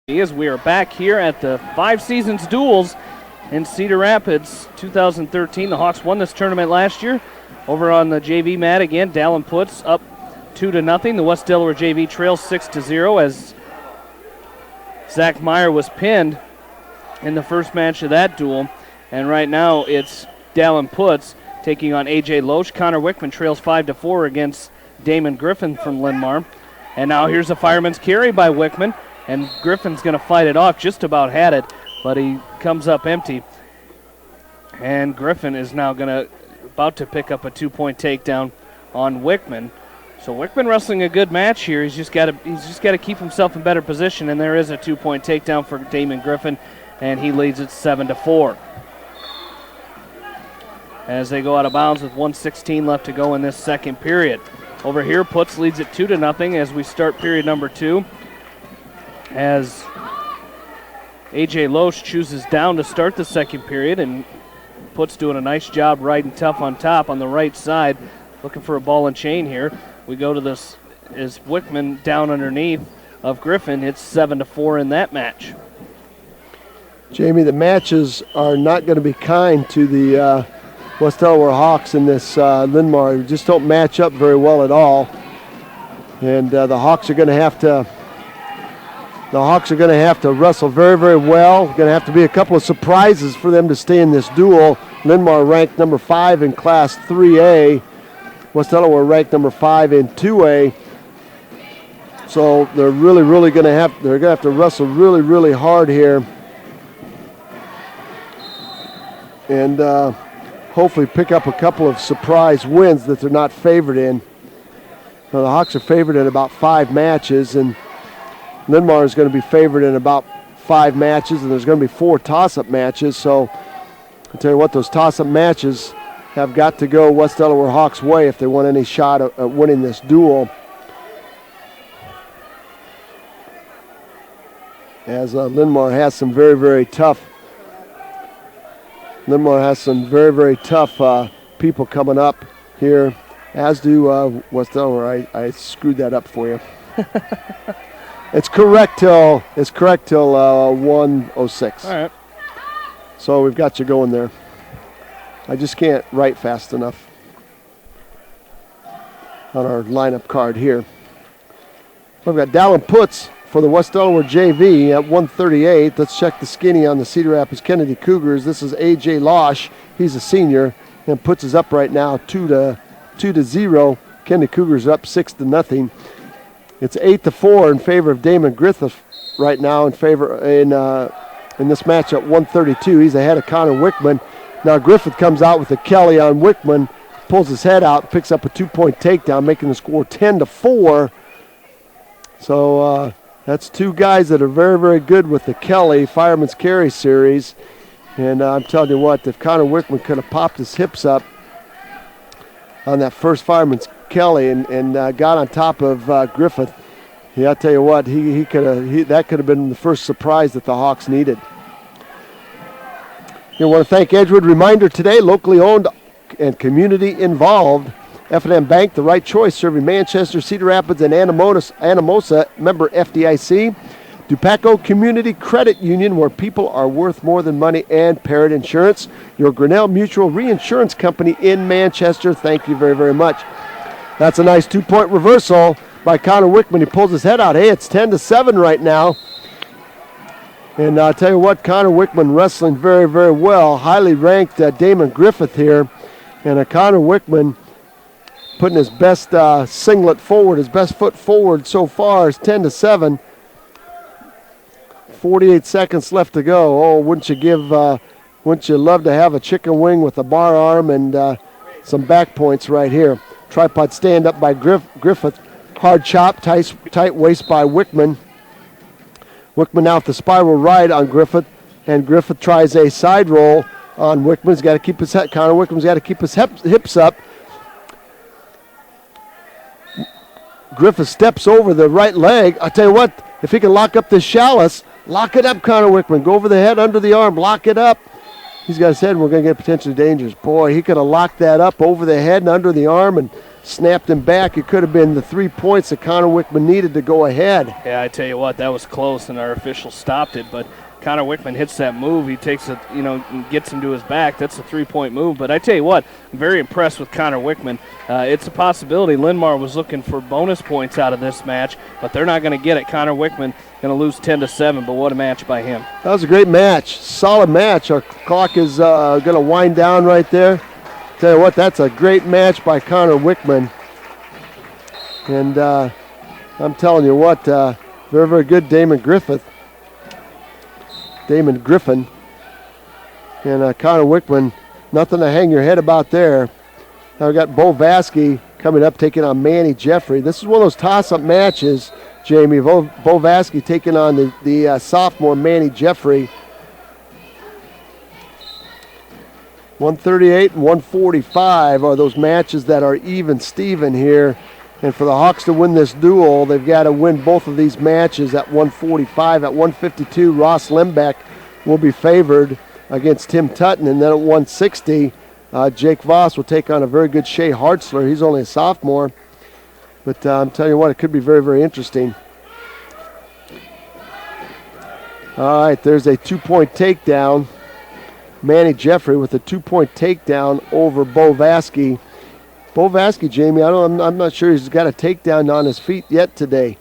As we are back here at the Five Seasons Duels in Cedar Rapids 2013. The Hawks won this tournament last year. Over on the JV mat again, Dallin puts up 2-0. The West Delaware JV trails 6-0 as Zach Meyer was pinned in the first match of that duel. And right now it's Dallin puts taking on AJ Loesch. Connor Wickman trails 5-4 against Damon Griffin from Linn-Mar. And now here's a fireman's carry by Wickman. And Griffin's going to fight it off, just about had it, but he comes up empty. And Griffin is now about to pick up a 2-point takedown on Wickman. So Wickman wrestling a good match here. He's just got to keep himself in better position, and there is a 2-point takedown for Damon Griffin, and he leads it 7-4. As they go out of bounds with 1:16 left to go in this second period. Over here, Putz leads it 2-0 as we start period number 2. As AJ Loesch chooses down to start the second period, and Putz doing a nice job riding tough on top on the right side, looking for a ball and chain here. We go to this is Wickman down underneath of Griffin. It's 7-4 in that match. Jamie, the matches are not going to be kind to the West Delaware Hawks in this Linn-Mar. They just don't match up very well at all, and the Hawks are going to have to. The Hawks are going to have to wrestle very, very well. Going to have to be a couple of surprises for them to stay in this duel. Linn-Mar ranked number 5 in Class 3A. West Delaware ranked number 5 in 2A. So they're really going to have to wrestle really, really hard here, and hopefully pick up a couple of surprise wins that they're not favored in. Now, the Hawks are favored in about 5 matches, and Linn-Mar is going to be favored in about 5 matches, and there's going to be 4 toss-up matches. So I'll tell you what, those toss-up matches have got to go West Delaware Hawks' way if they want any shot at winning this duel. As Linn-Mar has some very, very tough. Linn-Mar has some very, very tough people coming up here, as do West Delaware. I screwed that up for you. It's correct till 1:06. All right. So we've got you going there. I just can't write fast enough on our lineup card here. We've got Dallin Putz for the West Delaware JV at 138. Let's check the skinny on the Cedar Rapids Kennedy Cougars. This is AJ Loesch. He's a senior, and Putz is up right now 2-0. Kennedy Cougars up 6-0. It's 8-4 in favor of Damon Griffith right now in this match at 132. He's ahead of Connor Wickman. Now Griffith comes out with a Kelly on Wickman, pulls his head out, picks up a 2-point takedown, making the score 10-4. So that's 2 guys that are very, very good with the Kelly Fireman's Carry series. And I'm telling you what, if Connor Wickman could have popped his hips up on that first Fireman's Kelly and got on top of Griffith, I'll tell you what, that could have been the first surprise that the Hawks needed. I want to thank Edgewood. Reminder today, locally owned and community involved. F&M Bank, the right choice, serving Manchester, Cedar Rapids, and Anamosa, member FDIC. Dupaco Community Credit Union, where people are worth more than money, and Parrott Insurance, your Grinnell Mutual Reinsurance Company in Manchester. Thank you very, very much. That's a nice 2-point reversal by Connor Wickman. He pulls his head out. Hey, it's 10-7 right now. And I'll tell you what, Connor Wickman wrestling very, very well. Highly ranked Damon Griffith here. And Connor Wickman putting his best singlet forward, his best foot forward so far is 10-7. 48 seconds left to go. Oh, wouldn't you love to have a chicken wing with a bar arm and some back points right here. Tripod stand up by Griffith. Hard chop, tight waist by Wickman. Wickman now with the spiral ride on Griffith, and Griffith tries a side roll on Wickman. He's got to keep his head. Connor Wickman's got to keep his hips up. Griffith steps over the right leg. I tell you what, if he can lock up this chalice, lock it up, Connor Wickman. Go over the head, under the arm, lock it up. He's got his head, and we're going to get potentially dangerous. Boy, he could have locked that up over the head and under the arm and snapped him back. It could have been the 3 points that Connor Wickman needed to go ahead. Yeah, I tell you what, that was close, and our official stopped it. But Connor Wickman hits that move. He takes it, and gets him to his back. That's a 3-point move. But I tell you what, I'm very impressed with Connor Wickman. It's a possibility. Linn was looking for bonus points out of this match, but they're not going to get it. Connor Wickman going to lose 10-7, but what a match by him. That was a great match. Solid match. Our clock is going to wind down right there. Tell you what, that's a great match by Connor Wickman. And I'm telling you what, very, very good Damon Griffin. And Connor Wickman, nothing to hang your head about there. Now we got Bo Vasky coming up, taking on Manny Jeffrey. This is one of those toss-up matches, Jamie. Bo Vasky taking on the sophomore Manny Jeffrey. 138 and 145 are those matches that are even Steven here. And for the Hawks to win this duel, they've got to win both of these matches at 145. At 152, Ross Lembeck will be favored against Tim Tutton. And then at 160, Jake Voss will take on a very good Shea Hartzler. He's only a sophomore. But I'm telling you what, it could be very, very interesting. All right, there's a 2-point takedown. Manny Jeffrey with a 2-point takedown over Bo Vasky. Bo Vasky, Jamie, I'm not sure he's got a takedown on his feet yet today.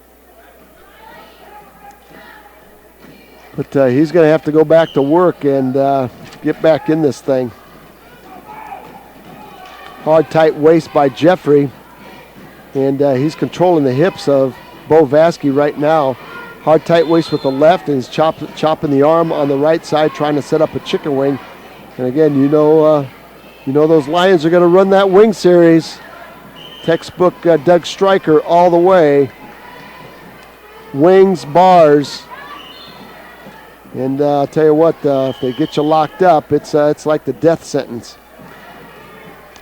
But he's going to have to go back to work and get back in this thing. Hard, tight waist by Jeffrey. And he's controlling the hips of Bo Vasky right now. Hard, tight waist with the left, and he's chopping the arm on the right side, trying to set up a chicken wing. And again, you know those Lions are going to run that wing series. Textbook Doug Stryker all the way. Wings, bars. And I'll tell you what, if they get you locked up, it's like the death sentence.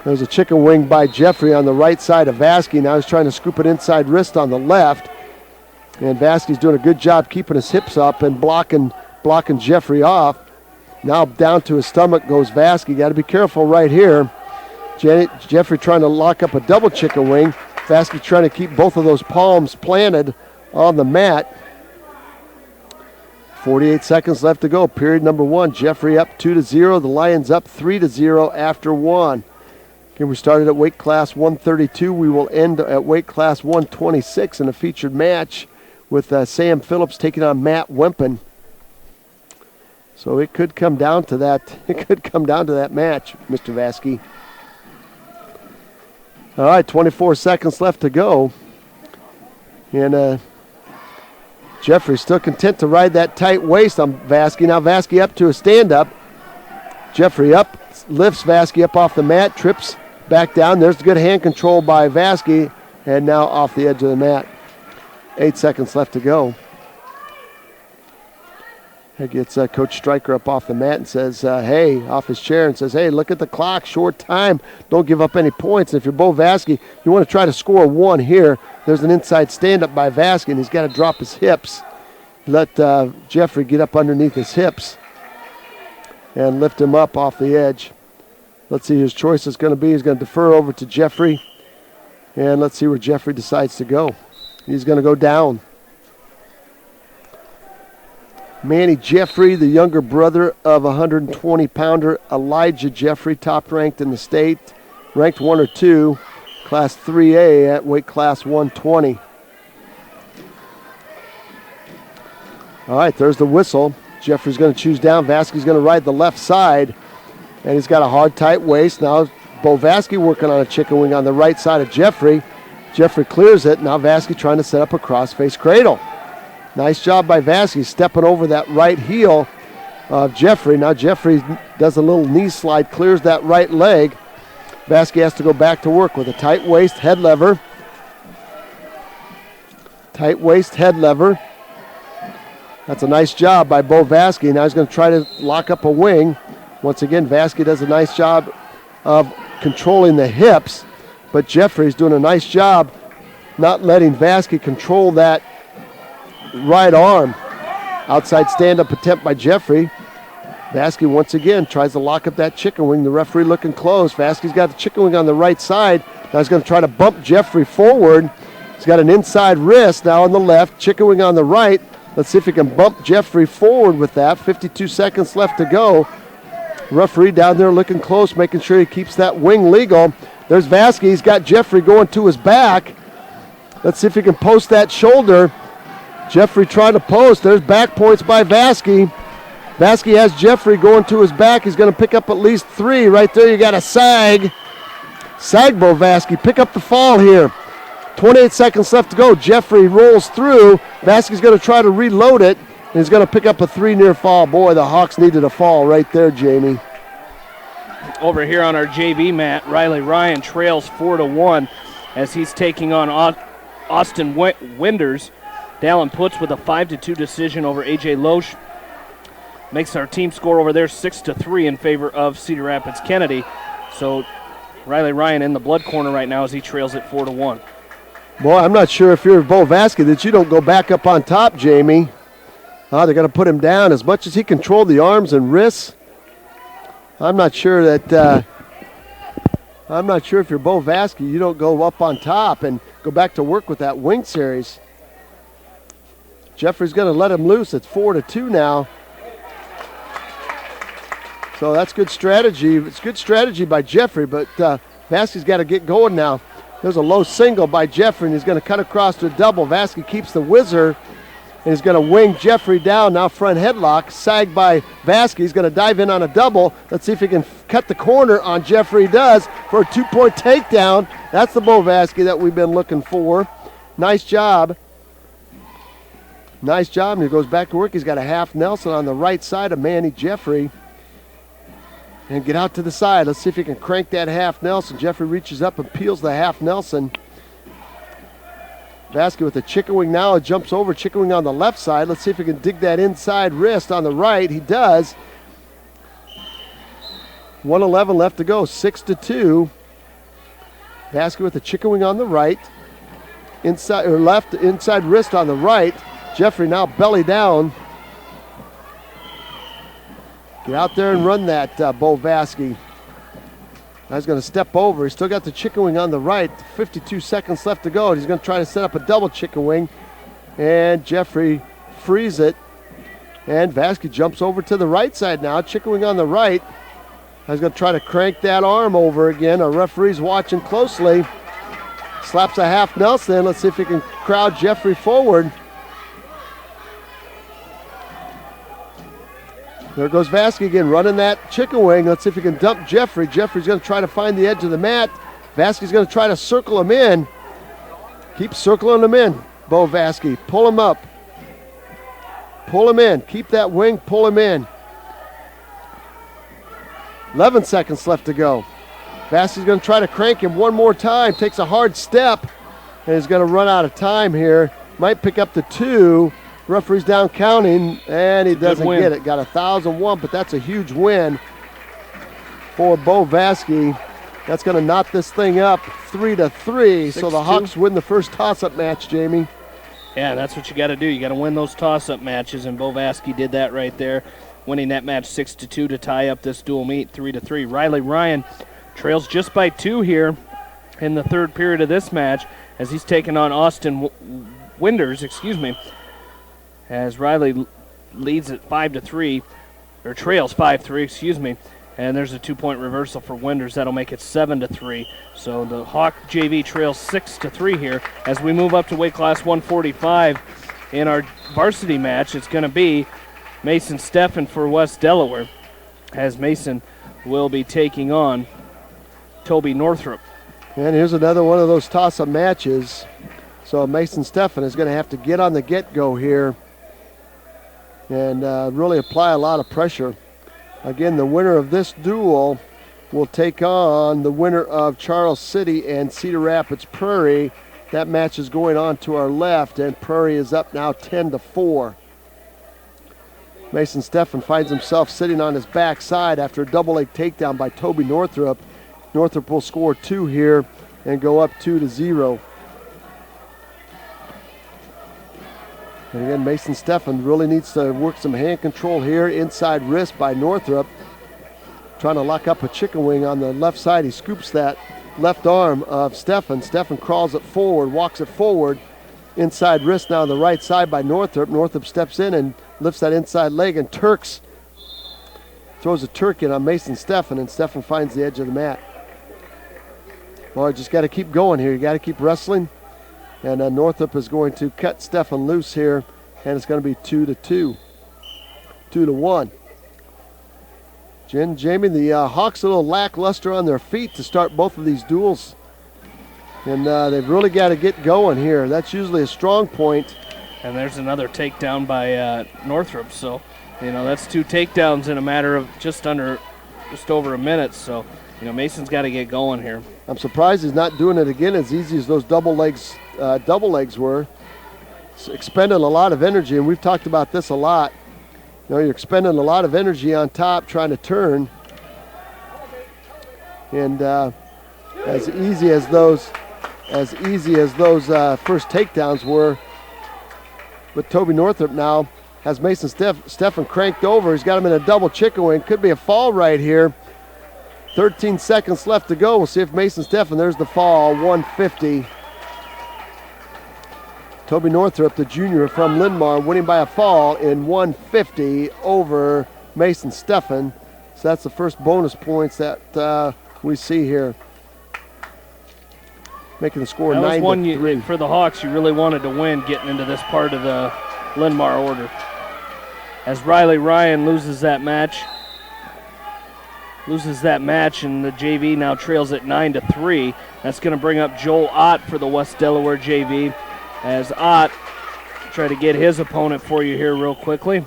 There's a chicken wing by Jeffrey on the right side of Vasky. Now he's trying to scoop it inside wrist on the left. And Vasky's doing a good job keeping his hips up and blocking Jeffrey off. Now down to his stomach goes Vasky. Got to be careful right here. Jeffrey trying to lock up a double chicken wing. Vasky trying to keep both of those palms planted on the mat. 48 seconds left to go. Period number 1. Jeffrey up 2-0. The Lions up 3-0 after 1. Again, we started at weight class 132. We will end at weight class 126 in a featured match with Sam Phillips taking on Matt Wempen. So it could come down to that. It could come down to that match, Mr. Vasky. All right, 24 seconds left to go. And Jeffrey still content to ride that tight waist on Vasky. Now Vasky up to a stand-up. Jeffrey up, lifts Vasky up off the mat, trips back down. There's good hand control by Vasky, and now off the edge of the mat. 8 seconds left to go. He gets Coach Stryker up off the mat and says, hey, off his chair and says, hey, look at the clock, short time. Don't give up any points. And if you're Bo Vasky, you want to try to score 1 here. There's an inside stand-up by Vasky, and he's got to drop his hips. Let Jeffrey get up underneath his hips and lift him up off the edge. Let's see his choice is going to be. He's going to defer over to Jeffrey, and let's see where Jeffrey decides to go. He's going to go down. Manny Jeffrey, the younger brother of 120-pounder Elijah Jeffrey, top ranked in the state, ranked 1 or 2, class 3A at weight class 120. All right, there's the whistle. Jeffrey's going to choose down. Vasky's going to ride the left side, and he's got a hard, tight waist. Now Bo Vasky working on a chicken wing on the right side of Jeffrey. Jeffrey clears it. Now Vasky trying to set up a cross-face cradle. Nice job by Vasky stepping over that right heel of Jeffrey. Now Jeffrey does a little knee slide, clears that right leg. Vasky has to go back to work with a tight waist, head lever. Tight waist, head lever. That's a nice job by Bo Vasky. Now he's going to try to lock up a wing. Once again, Vasky does a nice job of controlling the hips, but Jeffrey's doing a nice job not letting Vasky control that right arm. Outside stand-up attempt by Jeffrey. Vasky once again tries to lock up that chicken wing. The referee looking close. Vasky's got the chicken wing on the right side. Now he's going to try to bump Jeffrey forward. He's got an inside wrist now on the left, chicken wing on the right. Let's see if he can bump Jeffrey forward with that. 52 seconds left to go. Referee down there looking close, making sure he keeps that wing legal. There's Vasky. He's got Jeffrey going to his back. Let's see if he can post that shoulder. Jeffrey trying to post. There's back points by Vasky. Vasky has Jeffrey going to his back. He's going to pick up at least 3. Right there you got a sag. Sag Bo Vasky. Pick up the fall here. 28 seconds left to go. Jeffrey rolls through. Vasky's going to try to reload it. And he's going to pick up a 3 near fall. Boy, the Hawks needed a fall right there, Jamie. Over here on our JV mat, Riley Ryan trails 4-1 as he's taking on Austin Winders. Dallin Putz with a 5-2 decision over A.J. Loesch. Makes our team score over there 6-3 in favor of Cedar Rapids Kennedy. So Riley Ryan in the blood corner right now as he trails at 4-1. Boy, I'm not sure if you're Bo Vasky that you don't go back up on top, Jamie. They're going to put him down. As much as he controlled the arms and wrists, I'm not sure if you're Bo Vasky, you don't go up on top and go back to work with that wing series. Jeffrey's going to let him loose. It's 4-2 now. So that's good strategy. It's good strategy by Jeffrey, but Vasky's got to get going now. There's a low single by Jeffrey, and he's going to cut across to a double. Vasky keeps the whizzer, and he's going to wing Jeffrey down. Now front headlock, sag by Vasky. He's going to dive in on a double. Let's see if he can cut the corner on Jeffrey. He does for a 2-point takedown. That's the Bo Vasky that we've been looking for. Nice job. Nice job, and he goes back to work. He's got a half Nelson on the right side of Manny Jeffrey. And get out to the side. Let's see if he can crank that half Nelson. Jeffrey reaches up and peels the half Nelson. Vasky with a chicken wing now. Jumps over, chicken wing on the left side. Let's see if he can dig that inside wrist on the right. He does. 1:11 left to go, 6-2. Vasky with a chicken wing on the right. Inside or left, inside wrist on the right. Jeffrey now belly down. Get out there and run that, Bo Vasky. Now he's going to step over. He's still got the chicken wing on the right. 52 seconds left to go. He's going to try to set up a double chicken wing. And Jeffrey frees it. And Vasky jumps over to the right side now. Chicken wing on the right. He's going to try to crank that arm over again. Our referee's watching closely. Slaps a half Nelson. Let's see if he can crowd Jeffrey forward. There goes Vasky again, running that chicken wing. Let's see if he can dump Jeffrey. Jeffrey's going to try to find the edge of the mat. Vasky's going to try to circle him in. Keep circling him in, Bo Vasky. Pull him up. Pull him in. Keep that wing, pull him in. 11 seconds left to go. Vasky's going to try to crank him one more time. Takes a hard step, and he's going to run out of time here. Might pick up the 2. Referee's down counting, and he doesn't get it. Got 1,001, but that's a huge win for Bo Vasky. That's going to knock this thing up 3-3. So the Hawks win the first toss-up match, Jamie. Yeah, that's what you got to do. You got to win those toss-up matches, and Bo Vasky did that right there, winning that match 6-2 to tie up this dual meet 3-3. Riley Ryan trails just by 2 here in the third period of this match as he's taking on Austin Winders, as Riley leads at 5-3, or trails 5-3, and there's a 2-point reversal for Winders. That'll make it 7-3. So the Hawk JV trails 6-3 here. As we move up to weight class 145 in our varsity match, it's going to be Mason Steffen for West Delaware, as Mason will be taking on Toby Northrup. And here's another one of those toss-up matches. So Mason Steffen is going to have to get on the get-go here and really apply a lot of pressure. Again, the winner of this duel will take on the winner of Charles City and Cedar Rapids Prairie. That match is going on to our left, and Prairie is up now 10-4. Mason Steffen finds himself sitting on his backside after a double leg takedown by Toby Northrup. Northrup will score 2 here and go up 2-0. And again, Mason Steffen really needs to work some hand control here. Inside wrist by Northrup. Trying to lock up a chicken wing on the left side. He scoops that left arm of Stefan. Stefan crawls it forward, walks it forward. Inside wrist now on the right side by Northrup. Northrup steps in and lifts that inside leg, and Turks throws a Turk in on Mason Stefan, and Stefan finds the edge of the mat. Well, you just got to keep going here. You got to keep wrestling. And Northrup is going to cut Stefan loose here, and it's going to be 2-2. 2-1. Jamie, the Hawks a little lackluster on their feet to start both of these duels. And they've really got to get going here. That's usually a strong point. And there's another takedown by Northrup. So, that's 2 takedowns in a matter of just over a minute. So, Mason's got to get going here. I'm surprised he's not doing it again as easy as those double legs were. It's expending a lot of energy, and we've talked about this a lot. You're expending a lot of energy on top trying to turn. And as easy as those first takedowns were, but Toby Northrup now has Mason Stefan cranked over. He's got him in a double chicken wing. Could be a fall right here. 13 seconds left to go. We'll see if Mason Stefan, there's the fall, 150. Toby Northrup, the junior from Linn, winning by a fall in 150 over Mason Stefan. So that's the first bonus points that we see here. Making the score 9-3. For the Hawks, you really wanted to win getting into this part of the Linn-Mar order. As Riley Ryan loses that match, and the JV now trails at 9-3. That's going to bring up Joel Ott for the West Delaware JV. As Ott try to get his opponent for you here real quickly.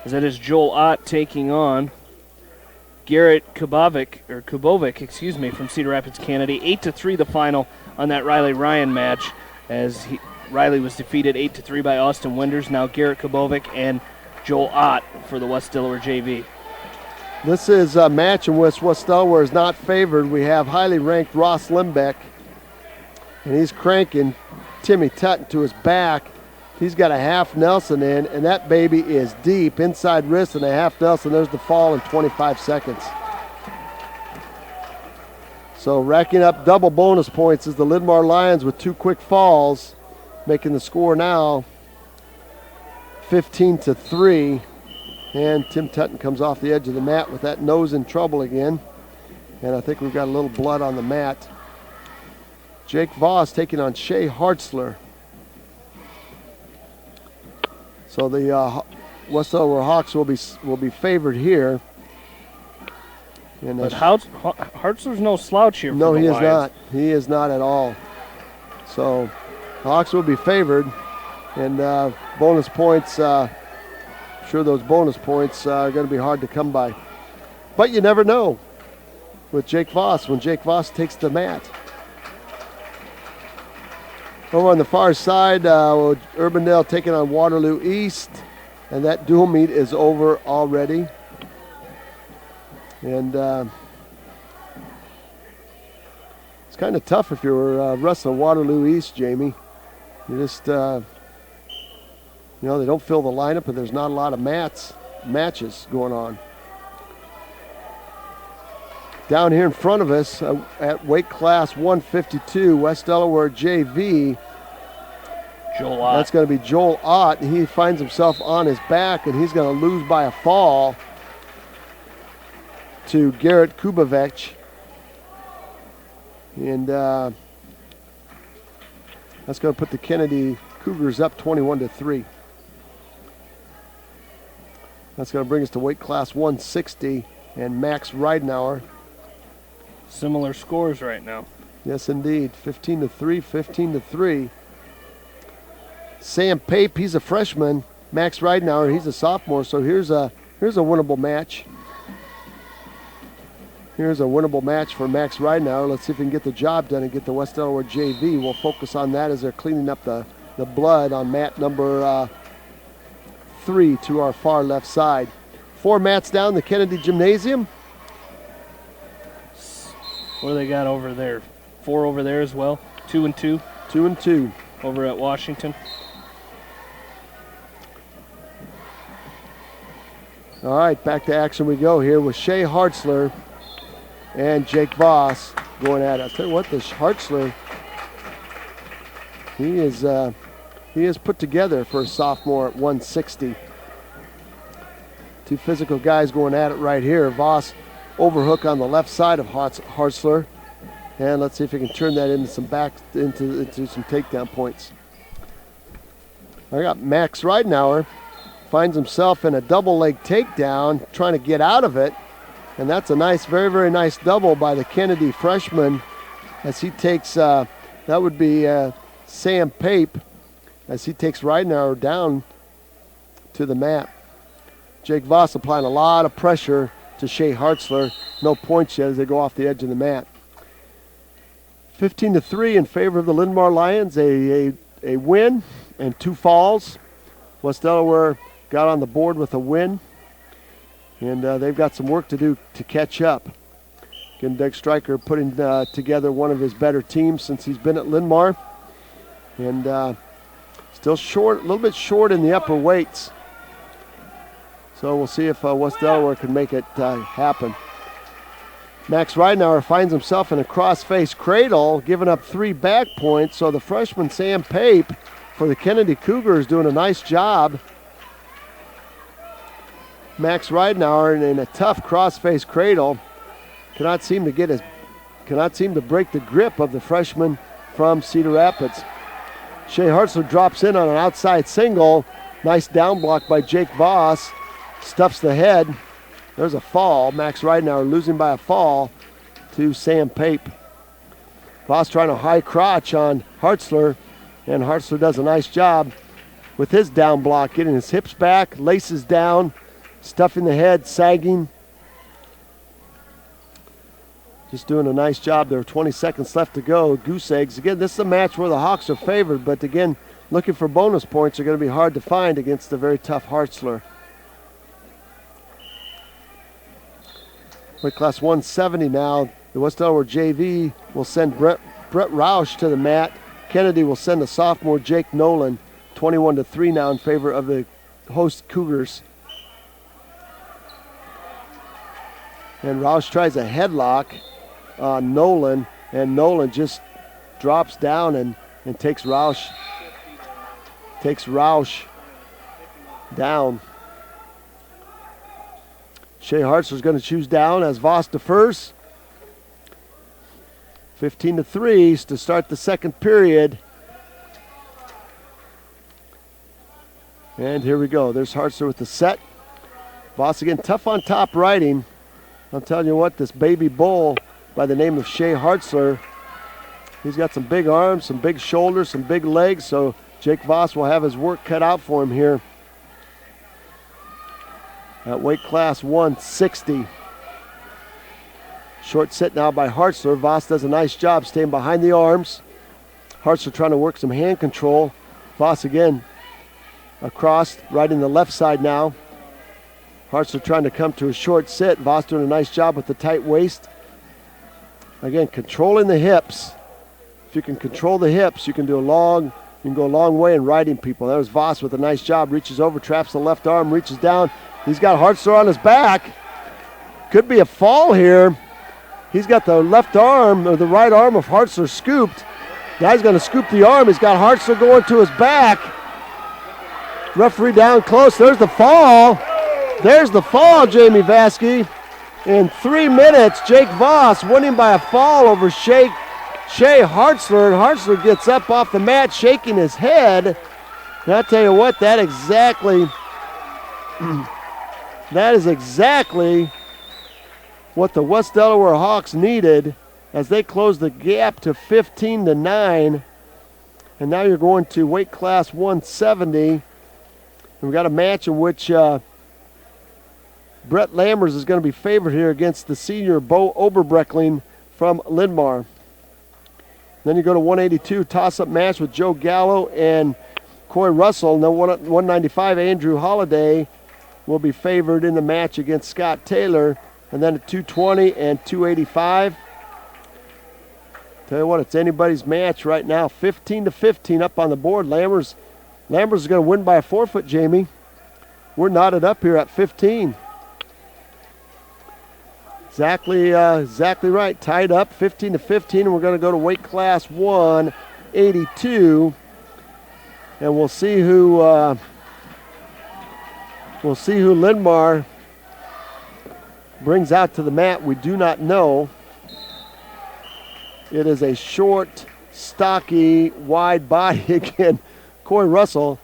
As that is Joel Ott taking on Garrett Kubovic from Cedar Rapids, Canada. 8-3 the final on that Riley Ryan match, as Riley was defeated 8-3 by Austin Winders. Now Garrett Kubovic and Joel Ott for the West Delaware JV. This is a match in which West Delaware is not favored. We have highly ranked Ross Limbeck, and he's cranking Timmy Tutton to his back. He's got a half Nelson in, and that baby is deep. Inside wrist and a half Nelson. There's the fall in 25 seconds. So racking up double bonus points is the Linn-Mar Lions with 2 quick falls, making the score now 15-3. And Tim Tutton comes off the edge of the mat with that nose in trouble again. And I think we've got a little blood on the mat. Jake Voss taking on Shea Hartzler. So the West Delaware Hawks will be favored here. And but Hartzler's no slouch here. No, for the he is Lions. not. He is not at all. So Hawks will be favored, and bonus points. Sure, those bonus points are going to be hard to come by. But you never know with Jake Voss when Jake Voss takes the mat. Over on the far side, Urbandale taking on Waterloo East, and that dual meet is over already. And it's kind of tough if you're wrestling Waterloo East, Jamie. You just, they don't fill the lineup, and there's not a lot of matches going on. Down here in front of us at weight class 152, West Delaware JV. Joel Ott. That's going to be Joel Ott. He finds himself on his back, and he's going to lose by a fall to Garrett Kubovic. And that's going to put the Kennedy Cougars up 21-3. That's going to bring us to weight class 160 and Max Ridenour. Similar scores right now. Yes, indeed. 15-3, 15-3. Sam Pape, he's a freshman. Max Ridenour, he's a sophomore. So here's a winnable match. Here's a winnable match for Max Ridenour. Let's see if we can get the job done and get the West Delaware JV. We'll focus on that as they're cleaning up the blood on mat number 3 to our far left side. 4 mats down, the Kennedy Gymnasium. What do they got over there? 4 over there as well. 2 and 2. 2 and 2 over at Washington. All right, back to action we go here with Shea Hartzler and Jake Voss going at it. I'll tell you what, this Hartzler, he is put together for a sophomore at 160. Two physical guys going at it right here. Voss overhook on the left side of Hartzler. And let's see if he can turn that into some into some takedown points. I got Max Ridenauer. Finds himself in a double leg takedown, trying to get out of it. And that's a nice, very, very nice double by the Kennedy freshman as he takes, that would be Sam Pape, as he takes Ridenauer down to the mat. Jake Voss applying a lot of pressure to Shea Hartzler. No points yet as they go off the edge of the mat. 15-3 in favor of the Linn-Mar Lions, a win and 2 falls. West Delaware got on the board with a win, and they've got some work to do to catch up. Again, Doug Stryker putting together one of his better teams since he's been at Linn-Mar, and still short, a little bit short in the upper weights. So we'll see if West Delaware can make it happen. Max Ridenauer finds himself in a cross-face cradle, giving up 3 back points. So the freshman Sam Pape for the Kennedy Cougars doing a nice job. Max Ridenauer in a tough cross-face cradle cannot seem to break the grip of the freshman from Cedar Rapids. Shea Hartzler drops in on an outside single. Nice down block by Jake Voss. Stuffs the head. There's a fall. Max Ridenauer losing by a fall to Sam Pape. Voss trying to high crotch on Hartzler, and Hartzler does a nice job with his down block, getting his hips back, laces down, stuffing the head, sagging. Just doing a nice job there. 20 seconds left to go. Goose eggs. Again, this is a match where the Hawks are favored, but again, looking for bonus points are going to be hard to find against the very tough Hartzler. Weight class 170 now. The West Delaware JV will send Brett Roush to the mat. Kennedy will send the sophomore Jake Nolan. 21-3 now in favor of the host Cougars. And Roush tries a headlock on Nolan, and Nolan just drops down and takes Roush down. Shea Hartzler's going to choose down as Voss defers. 15-3 to start the second period. And here we go. There's Hartzler with the set. Voss again, tough on top riding. I'm telling you what, this baby bull by the name of Shea Hartzler, he's got some big arms, some big shoulders, some big legs, so Jake Voss will have his work cut out for him here. At weight class 160. Short set now by Hartzler. Voss does a nice job staying behind the arms. Hartzler trying to work some hand control. Voss again across, riding the left side now. Hartzler trying to come to a short sit. Voss doing a nice job with the tight waist. Again, controlling the hips. If you can control the hips, you can go a long way in riding people. There's Voss with a nice job. Reaches over, traps the left arm, reaches down. He's got Hartzler on his back. Could be a fall here. He's got the left arm, or the right arm of Hartzler scooped. Guy's going to scoop the arm. He's got Hartzler going to his back. Referee down close. There's the fall. There's the fall, Jamie Vasky. In 3 minutes, Jake Voss winning by a fall over Shea Hartzler. And Hartzler gets up off the mat, shaking his head. And I'll tell you what, that is exactly what the West Delaware Hawks needed as they close the gap to 15-9. And now you're going to weight class 170. And we've got a match in which Brett Lammers is going to be favored here against the senior Bo Oberbreckling from Linn-Mar. Then you go to 182, toss-up match with Joe Gallo and Coy Russell. And then 195, Andrew Holliday will be favored in the match against Scott Taylor. And then at 220 and 285. Tell you what, it's anybody's match right now. 15-15 up on the board. Lammers is going to win by a forfeit, Jamie. We're knotted up here at 15. Exactly right. Tied up 15-15, and we're going to go to weight class 182, and we'll see who Linn brings out to the mat. We do not know. It is a short, stocky, wide body again. Corey Russell,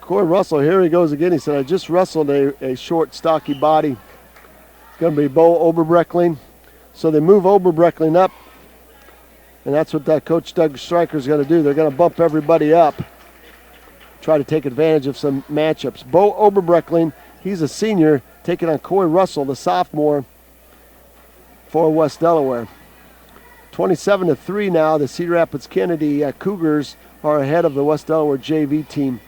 here he goes again. He said, I just wrestled a short, stocky body. It's going to be Bo Oberbreckling. So they move Oberbreckling up, and that's what that Coach Doug Stryker is going to do. They're going to bump everybody up, try to take advantage of some matchups. Bo Oberbreckling, he's a senior, taking on Corey Russell, the sophomore for West Delaware. 27-3 now. The Cedar Rapids Kennedy Cougars are ahead of the West Delaware JV team.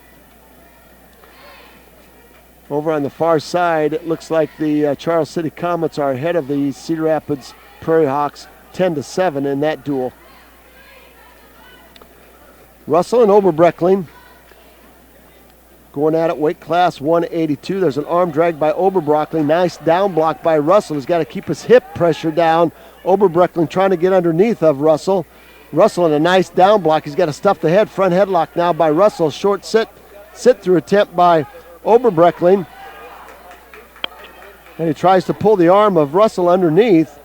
Over on the far side, it looks like the Charles City Comets are ahead of the Cedar Rapids Prairie Hawks 10-7 in that duel. Russell and Oberbreckling going at it, weight class 182. There's an arm drag by Oberbreckling. Nice down block by Russell. He's got to keep his hip pressure down. Oberbreckling trying to get underneath of Russell. Russell in a nice down block. He's got to stuff the head. Front headlock now by Russell. Short sit through attempt by Oberbreckling. And he tries to pull the arm of Russell underneath.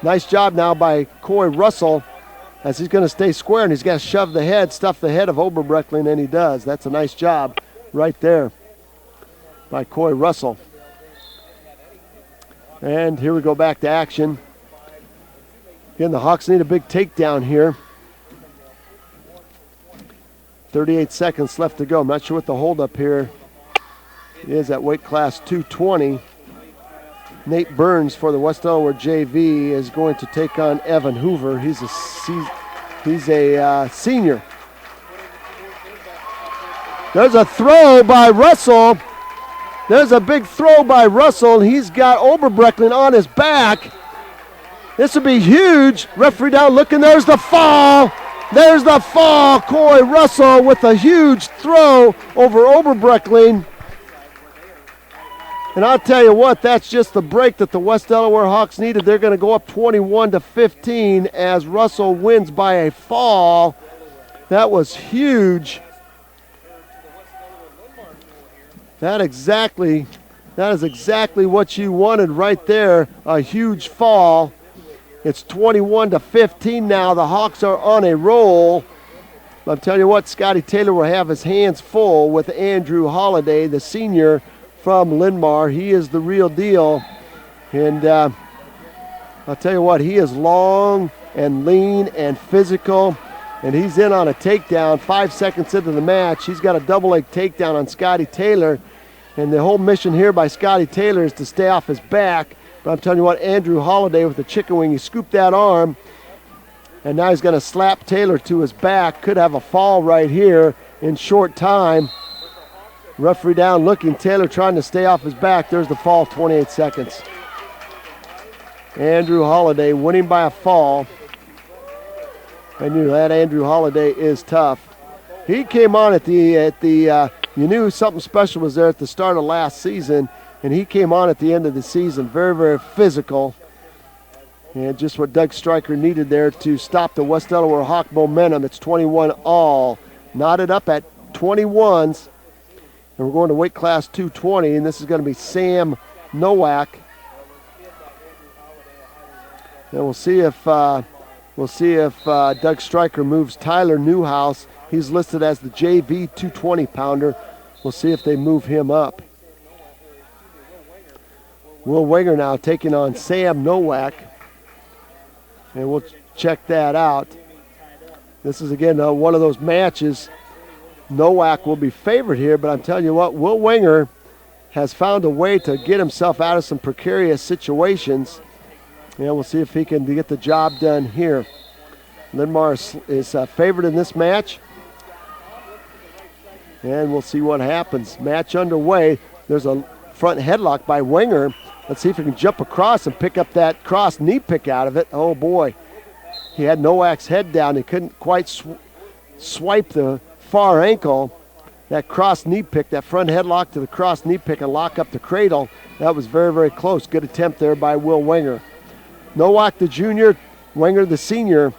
Nice job now by Corey Russell as he's going to stay square, and he's got to shove the head, stuff the head of Oberbreckling, and he does. That's a nice job right there by Corey Russell. And here we go back to action. Again, the Hawks need a big takedown here. 38 seconds left to go. I'm not sure what the holdup here is at weight class 220. Nate Burns for the West Delaware JV is going to take on Evan Hoover. He's a senior. There's a throw by Russell. There's a big throw by Russell. He's got Oberbreckling on his back. This would be huge. Referee down looking. There's the fall. There's the fall. Corey Russell with a huge throw over Oberbreckling. And I'll tell you what, that's just the break that the West Delaware Hawks needed. They're going to go up 21-15 as Russell wins by a fall. That was huge. That is exactly what you wanted right there, a huge fall. It's 21-15 now. The Hawks are on a roll. I'll tell you what, Scotty Taylor will have his hands full with Andrew Holliday, the senior from Linn. He is the real deal. And I'll tell you what, he is long and lean and physical, and he's in on a takedown 5 seconds into the match. He's got a double leg takedown on Scotty Taylor, and the whole mission here by Scotty Taylor is to stay off his back. But I'm telling you what, Andrew Holliday with the chicken wing, he scooped that arm, and now he's going to slap Taylor to his back. Could have a fall right here in short time. Referee down looking, Taylor trying to stay off his back. There's the fall, 28 seconds. Andrew Holliday winning by a fall. I knew that Andrew Holliday is tough. He came on you knew something special was there at the start of last season, and he came on at the end of the season, very, very physical. And just what Doug Stryker needed there to stop the West Delaware Hawk momentum. It's 21 all. Knotted up at 21s. And we're going to weight class 220, and this is going to be Sam Nowak. And we'll see if Doug Stryker moves Tyler Newhouse. He's listed as the JV 220-pounder. We'll see if they move him up. Will Wenger now taking on Sam Nowak. And we'll check that out. This is, again, one of those matches. Nowak will be favored here, but I'm telling you what, Will Wenger has found a way to get himself out of some precarious situations. And we'll see if he can get the job done here. Linn is favored in this match. And we'll see what happens. Match underway. There's a front headlock by Wenger. Let's see if he can jump across and pick up that cross knee pick out of it. Oh, boy. He had Nowak's head down. He couldn't quite swipe the far ankle. that cross knee pick, that front headlock to the cross knee pick and lock up the cradle. That was very, very close. Good attempt there by Will Wenger. Nowak the junior, Wenger the senior.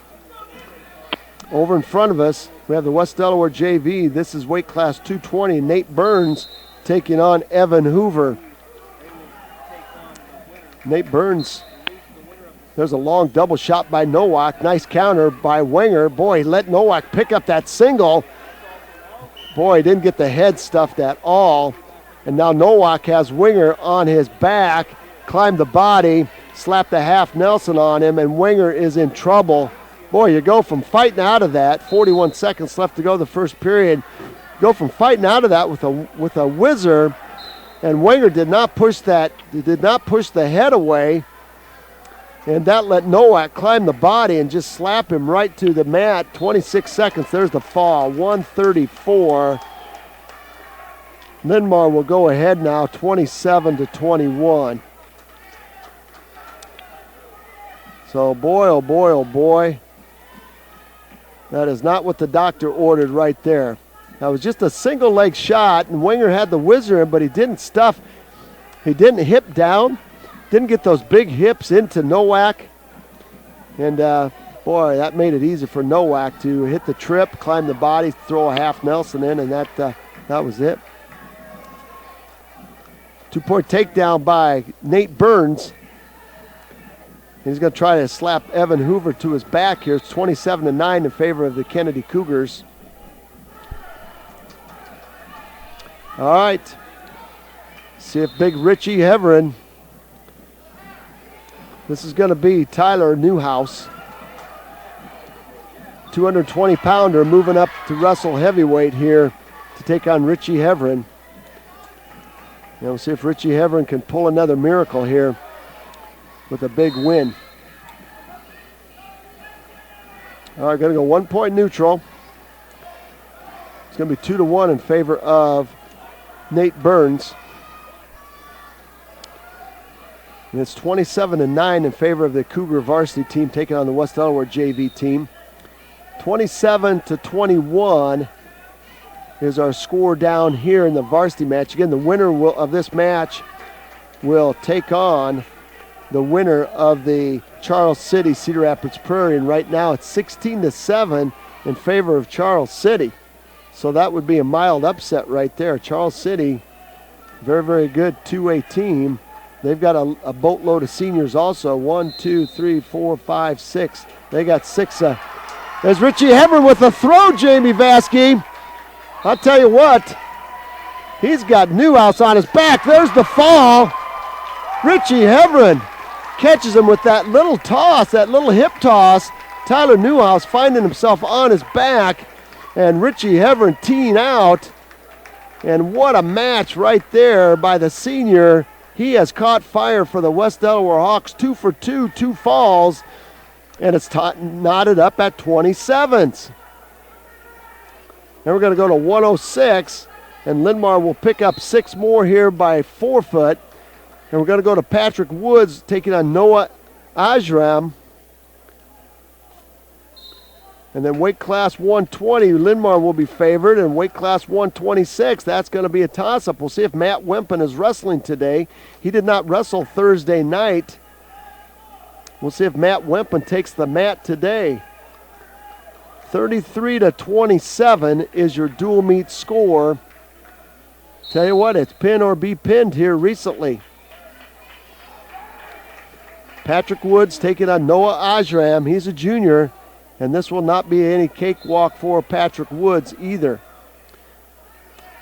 Over in front of us, we have the West Delaware JV. This is weight class 220. Nate Burns taking on Evan Hoover. Nate Burns, there's a long double shot by Nowak. Nice counter by Wenger. Boy, he let Nowak pick up that single. Boy, he didn't get the head stuffed at all. And now Nowak has Wenger on his back, climbed the body, slapped the half Nelson on him, and Wenger is in trouble. Boy, you go from fighting out of that, 41 seconds left to go the first period, go from fighting out of that with a whizzer, and Wenger did not push the head away, and that let Nowak climb the body and just slap him right to the mat. 26 seconds, there's the fall, 134. Linmar will go ahead now, 27-21. So boy, oh boy, oh boy. That is not what the doctor ordered right there. That was just a single leg shot, and Wenger had the whizzer in, but he didn't stuff. He didn't hip down, didn't get those big hips into Nowak. And boy, that made it easy for Nowak to hit the trip, climb the body, throw a half Nelson in, and that was it. 2-point takedown by Nate Burns. He's going to try to slap Evan Hoover to his back here. It's 27-9 in favor of the Kennedy Cougars. All right. See if big Richie Heverin. This is going to be Tyler Newhouse. 220-pounder moving up to wrestle heavyweight here to take on Richie Heverin. We'll see if Richie Heverin can pull another miracle here with a big win. All right, going to go 1-point neutral. It's going to be 2-1 in favor of Nate Burns. And it's 27-9 in favor of the Cougar varsity team taking on the West Delaware JV team. 27-21 is our score down here in the varsity match. Again, the winner of this match will take on the winner of the Charles City Cedar Rapids Prairie, and right now it's 16-7 in favor of Charles City. So that would be a mild upset right there. Charles City, very, very good 2A team. They've got a boatload of seniors also. 1, 2, 3, 4, 5, 6. They got 6. There's Richie Heverin with a throw, Jamie Vasky. I'll tell you what, he's got Newhouse on his back. There's the fall. Richie Heverin catches him with that little toss, that little hip toss. Tyler Newhouse finding himself on his back, and Richie Heverin teeing out. And what a match right there by the senior. He has caught fire for the West Delaware Hawks. 2 for 2, 2 falls, and it's knotted up at 27s. Now we're going to go to 106, and Linmar will pick up 6 more here by forfeit. And we're going to go to Patrick Woods taking on Noah Ajram. And then weight class 120, Linmar will be favored, and weight class 126, that's going to be a toss-up. We'll see if Matt Wempen is wrestling today. He did not wrestle Thursday night. We'll see if Matt Wempen takes the mat today. 33-27 is your dual meet score. Tell you what, it's pin or be pinned here recently. Patrick Woods taking on Noah Ajram. He's a junior, and this will not be any cakewalk for Patrick Woods either.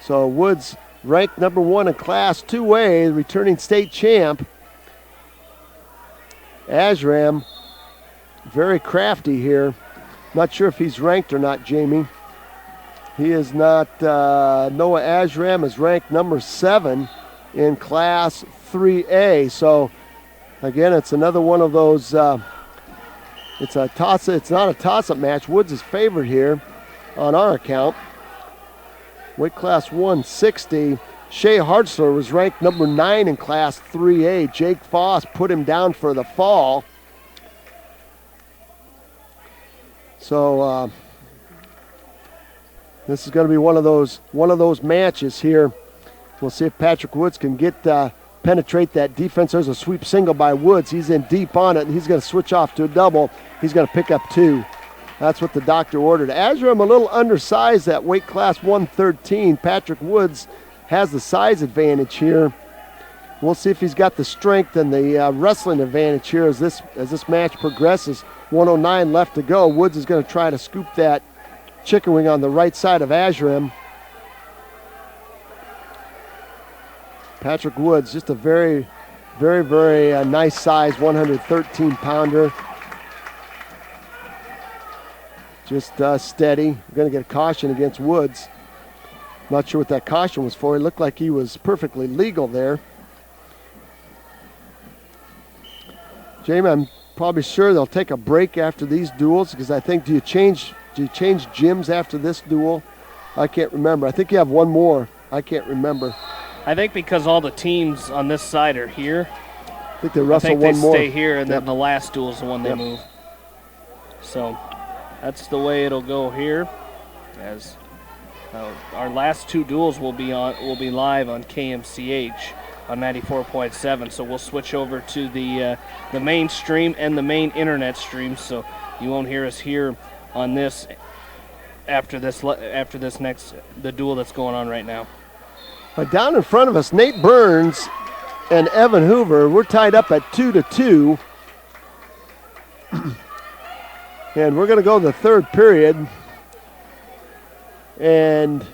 So Woods ranked number 1 in Class 2A, returning state champ. Ajram, very crafty here. Not sure if he's ranked or not, Jamie. He is not. Noah Ajram is ranked number 7 in Class 3A. So, again, it's another one of those. It's a toss. It's not a toss-up match. Woods is favored here on our account. Weight class 160. Shea Hartzler was ranked number 9 in Class 3A. Jake Foss put him down for the fall. So This is going to be one of those matches here. We'll see if Patrick Woods can get penetrate that defense. There's a sweep single by Woods. He's in deep on it, and he's going to switch off to a double. He's going to pick up 2. That's what the doctor ordered. Azram a little undersized at weight class 113. Patrick Woods has the size advantage here. We'll see if he's got the strength and the wrestling advantage here as this match progresses. 109 left to go. Woods is going to try to scoop that chicken wing on the right side of Azram. Patrick Woods, just a very, very, very nice size, 113-pounder. Just steady. We're going to get a caution against Woods. Not sure what that caution was for. It looked like he was perfectly legal there. Jamie, I'm probably sure they'll take a break after these duels because I think, do you change gyms after this duel? I can't remember. I think you have one more. I can't remember. I think because all the teams on this side are here, I think they wrestle one more. They stay here, and then the last duel is the one they move. So that's the way it'll go here. As our last 2 duels will be live on KMCH on 94.7. So we'll switch over to the main stream and the main internet stream. So you won't hear us here on this after the duel that's going on right now. But down in front of us, Nate Burns and Evan Hoover, we're tied up at 2-2. And we're going to go to the 3rd period. And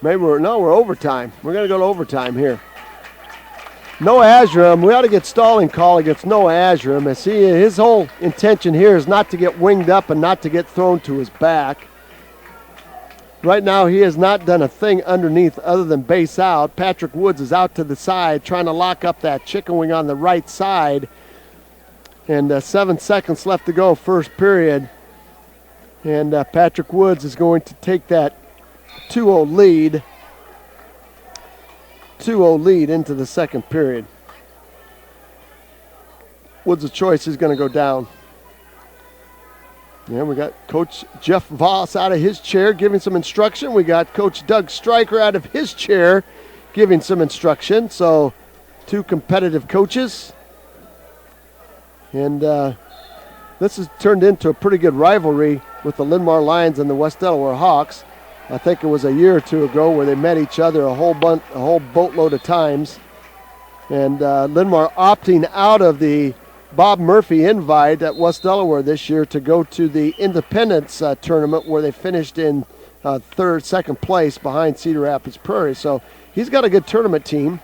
maybe we're overtime. We're going to go to overtime here. Noah Azram, we ought to get stalling call against Noah Azram. As his whole intention here is not to get winged up and not to get thrown to his back. Right now, he has not done a thing underneath other than base out. Patrick Woods is out to the side trying to lock up that chicken wing on the right side. And 7 seconds left to go, first period. And Patrick Woods is going to take that 2-0 lead. 2-0 lead into the second period. Woods' choice is going to go down. And we got Coach Jeff Voss out of his chair giving some instruction. We got Coach Doug Stryker out of his chair giving some instruction. So 2 competitive coaches. And this has turned into a pretty good rivalry with the Linn-Mar Lions and the West Delaware Hawks. I think it was a year or 2 ago where they met each other a whole boatload of times. And Linn-Mar opting out of the Bob Murphy invite at West Delaware this year to go to the Independence tournament where they finished in second place behind Cedar Rapids Prairie. So he's got a good tournament team,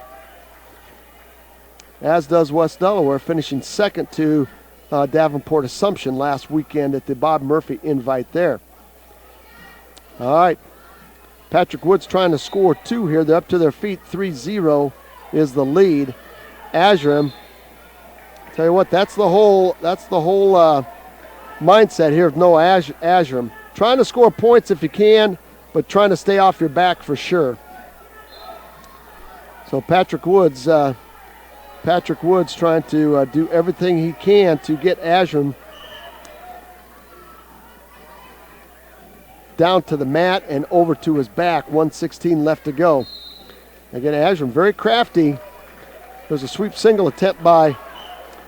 as does West Delaware, finishing second to Davenport Assumption last weekend at the Bob Murphy invite there. All right, Patrick Woods trying to score 2 here. They're up to their feet. 3-0 is the lead. Azram, tell you what, that's the whole mindset here of Noah Azram. Trying to score points if you can, but trying to stay off your back for sure. So Patrick Woods trying to do everything he can to get Azram down to the mat and over to his back. 1:16 left to go. Again, Azram very crafty. There's a sweep single attempt by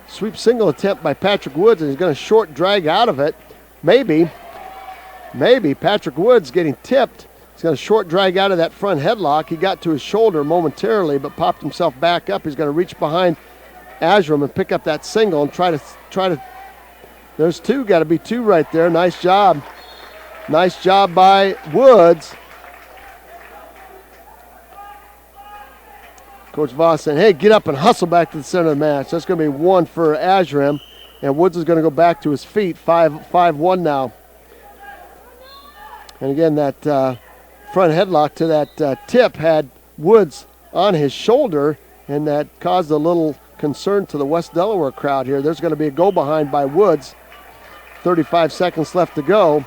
Patrick Woods, and he's going to short drag out of it. Maybe Patrick Woods getting tipped. He's going to short drag out of that front headlock. He got to his shoulder momentarily, but popped himself back up. He's going to reach behind Azram and pick up that single and try to. There's 2. Got to be 2 right there. Nice job. Nice job by Woods. Coach Voss saying, hey, get up and hustle back to the center of the match. That's going to be 1 for Azram, and Woods is going to go back to his feet. 5-1 now. And again, that front headlock to that tip had Woods on his shoulder, and that caused a little concern to the West Delaware crowd here. There's going to be a go behind by Woods. 35 seconds left to go.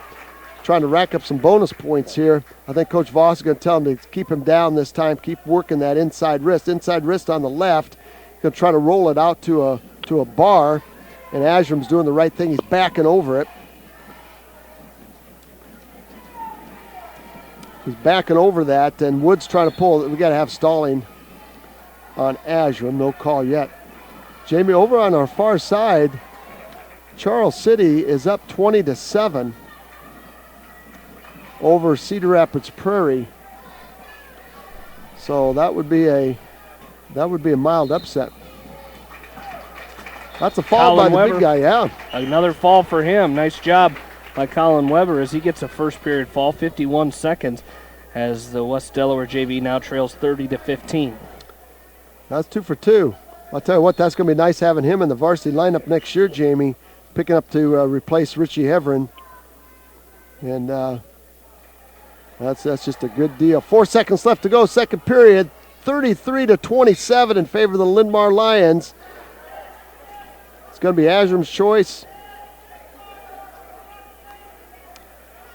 Trying to rack up some bonus points here. I think Coach Voss is going to tell him to keep him down this time, keep working that inside wrist. Inside wrist on the left. Going to try to roll it out to a bar, and Azram's doing the right thing. He's backing over it. He's backing over that, and Woods trying to pull. We got to have stalling on Ashram. No call yet. Jamie, over on our far side, Charles City is up 20-7 over Cedar Rapids Prairie. So that would be a mild upset. That's a fall by the big guy, yeah. Another fall for him. Nice job by Colin Weber as he gets a first period fall, 51 seconds, as the West Delaware JV now trails 30-15. That's 2 for 2. I'll tell you what, that's going to be nice having him in the varsity lineup next year, Jamie, picking up to replace Richie Heverin. And that's just a good deal. 4 seconds left to go, second period. 33-27 in favor of the Linn-Mar Lions. It's going to be Ashram's choice.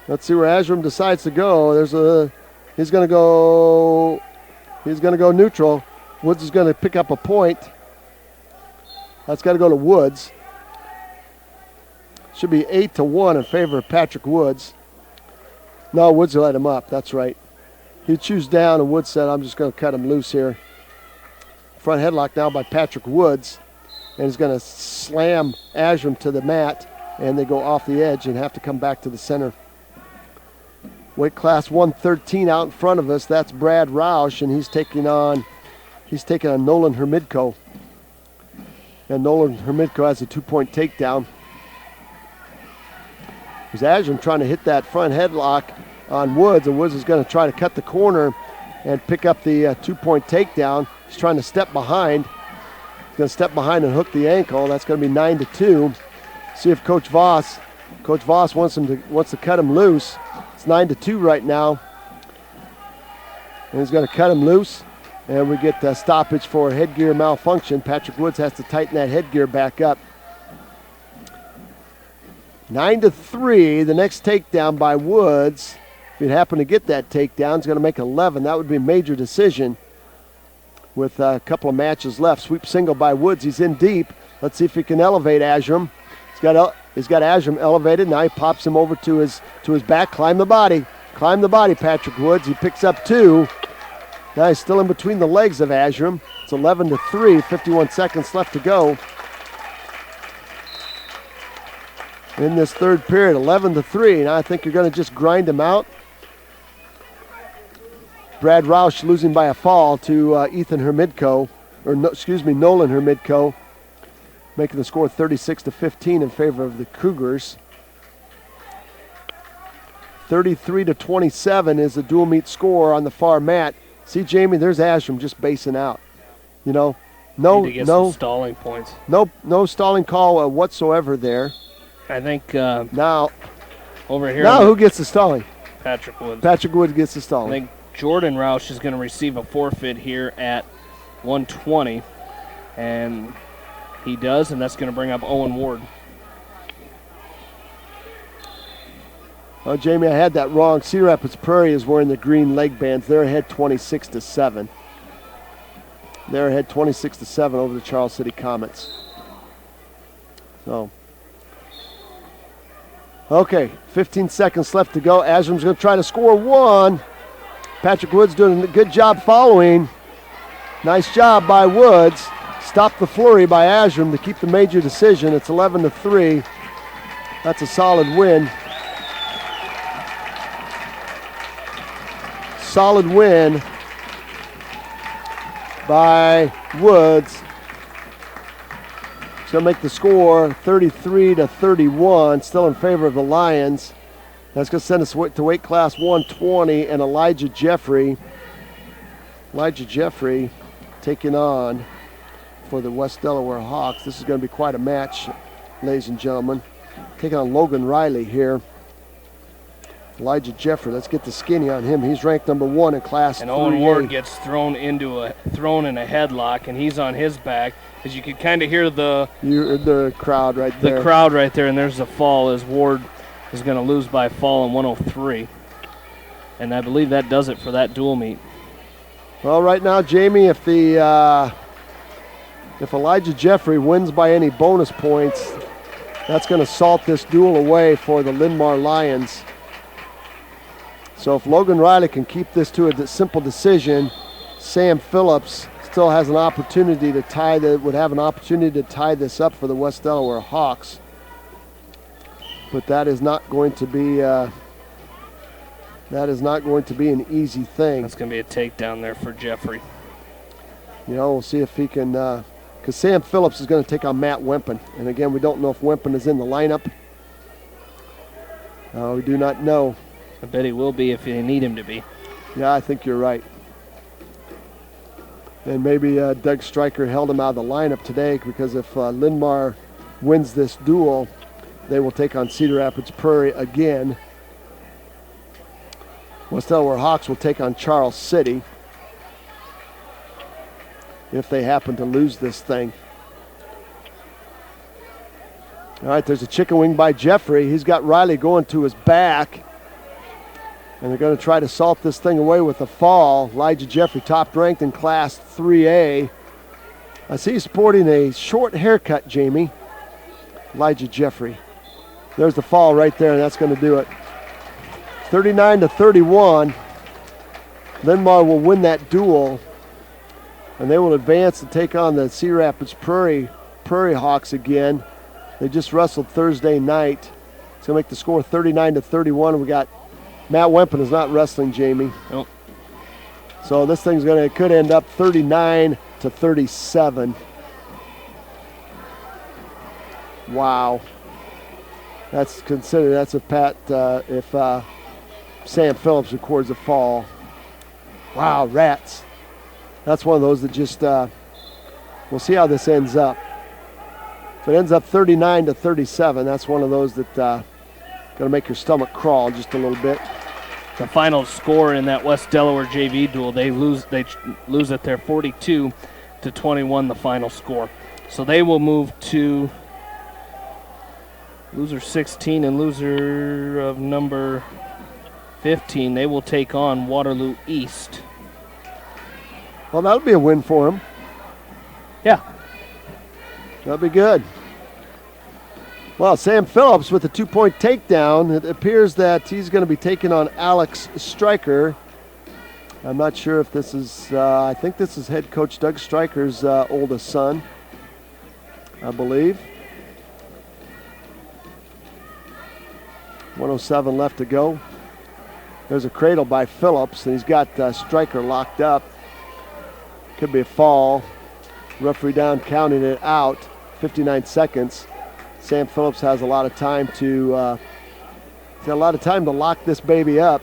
Let's see where Ashram decides to go. He's going to go neutral. Woods is going to pick up a point. That's got to go to Woods. Should be 8-1 in favor of Patrick Woods. No, Woods will let him up. That's right. He chews down, and Woods said, I'm just going to cut him loose here. Front headlock now by Patrick Woods. And he's going to slam Ashram to the mat, and they go off the edge and have to come back to the center. Weight class 113 out in front of us. That's Brad Roush, and he's taking on Nolan Hermidko. And Nolan Hermidko has a 2-point takedown. There's Ashram trying to hit that front headlock on Woods, and Woods is going to try to cut the corner and pick up the 2-point takedown. He's trying to step behind. He's going to step behind and hook the ankle. That's going to be 9-2. See if Coach Voss wants to cut him loose. It's 9-2 right now. And he's going to cut him loose. And we get a stoppage for headgear malfunction. Patrick Woods has to tighten that headgear back up. 9-3. The next takedown by Woods. If he'd happen to get that takedown, he's going to make 11. That would be a major decision with a couple of matches left. Sweep single by Woods. He's in deep. Let's see if he can elevate Ashram. He's got Ashram elevated. Now he pops him over to his back. Climb the body, Patrick Woods. He picks up 2. Now he's still in between the legs of Ashram. It's 11-3, 51 seconds left to go. In this third period, 11-3. Now I think you're going to just grind him out. Brad Roush losing by a fall to Nolan Hermidko, making the score 36-15 in favor of the Cougars. 33-27 is the dual meet score on the far mat. See, Jamie, there's Ashram just basing out. You know, no stalling points. No stalling call whatsoever there. I think now over here. Now who gets the stalling? Patrick Woods. Patrick Woods gets the stalling. I think Jordan Roush is going to receive a forfeit here at 120, and he does, and that's going to bring up Owen Ward. Oh, Jamie, I had that wrong. Cedar Rapids Prairie is wearing the green leg bands. They're ahead 26-7. They're ahead 26-7 over the Charles City Comets. So, okay, 15 seconds left to go. Ashram's going to try to score 1. Patrick Woods doing a good job following. Nice job by Woods. Stop the flurry by Ashram to keep the major decision. It's 11-3. That's a solid win. Solid win by Woods. It's going to make the score 33-31, still in favor of the Lions. That's going to send us to weight class 120, and Elijah Jeffrey taking on for the West Delaware Hawks. This is going to be quite a match, ladies and gentlemen. Taking on Logan Riley here. Elijah Jeffrey, let's get the skinny on him. He's ranked number 1 in class. And Owen Ward gets thrown in a headlock, and he's on his back. As you can kind of hear the crowd right there. The crowd right there, and there's a fall as Ward is going to lose by a fall in 103. And I believe that does it for that dual meet. Well, right now, Jamie, if Elijah Jeffrey wins by any bonus points, that's going to salt this duel away for the Linn-Mar Lions. So if Logan Riley can keep this to a simple decision, Sam Phillips still has an opportunity to would have an opportunity to tie this up for the West Delaware Hawks. But that is not going to be an easy thing. That's going to be a takedown there for Jeffrey. You know, we'll see if he can, because Sam Phillips is going to take on Matt Wempen. And again, we don't know if Wempen is in the lineup. We do not know. I bet he will be if you need him to be. Yeah, I think you're right. And maybe Doug Stryker held him out of the lineup today because if Linn-Mar wins this duel, they will take on Cedar Rapids Prairie again. West Delaware Hawks will take on Charles City if they happen to lose this thing. All right, there's a chicken wing by Jeffrey. He's got Riley going to his back. And they're going to try to salt this thing away with a fall. Elijah Jeffrey, top ranked in Class 3A. I see he's sporting a short haircut, Jamie. Elijah Jeffrey. There's the fall right there, and that's going to do it. 39-31. Linn-Mar will win that duel, and they will advance to take on the Cedar Rapids Prairie Hawks again. They just wrestled Thursday night. It's going to make the score 39-31. We got Matt Wempen is not wrestling, Jamie. Nope. So this thing's could end up 39-37. Wow. That's if Sam Phillips records a fall. Wow, rats. That's one of those that just, we'll see how this ends up. If it ends up 39-37, that's one of those that going to make your stomach crawl just a little bit. The final score in that West Delaware JV duel, they lose it there 42-21, the final score. So they will move to loser 16 and loser of number 15. They will take on Waterloo East. Well, that'll be a win for them. Yeah. That'll be good. Well, Sam Phillips with a 2-point takedown. It appears that he's going to be taking on Alex Stryker. I'm not sure if this is, I think this is head coach Doug Stryker's oldest son, I believe. 107 left to go. There's a cradle by Phillips, and he's got Stryker locked up. Could be a fall. Referee down, counting it out. 59 seconds. Sam Phillips has a lot of time to lock this baby up.